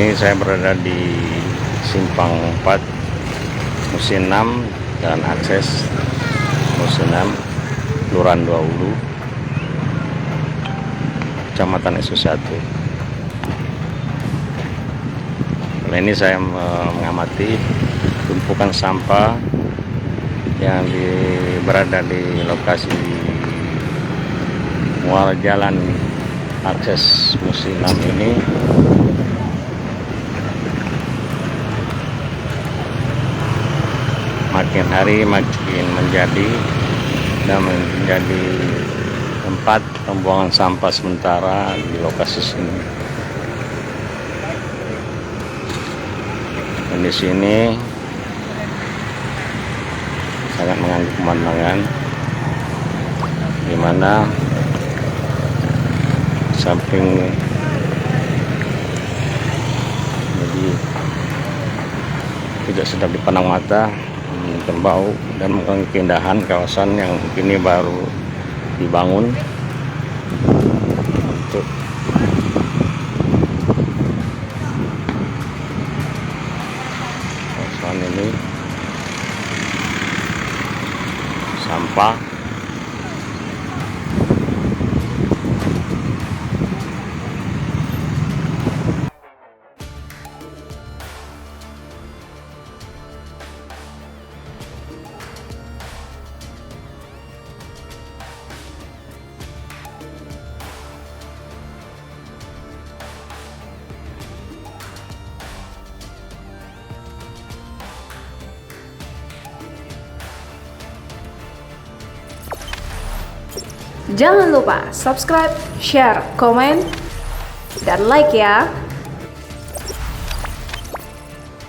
Ini saya berada di Simpang 4 Musim 6 dan akses Musim 6 Kelurahan 2 Hulu, Kecamatan SU1. Kali ini saya mengamati tumpukan sampah yang berada di lokasi muara jalan akses Musim 6 ini. Makin hari makin menjadi tempat pembuangan sampah sementara di lokasi sini. Dan di sini sangat mengganggu pemandangan, di mana samping jadi tidak sedap dipandang mata, bau dan mengganggu keindahan kawasan yang kini baru dibangun untuk kawasan ini sampah. Jangan lupa subscribe, share, komen, dan like ya.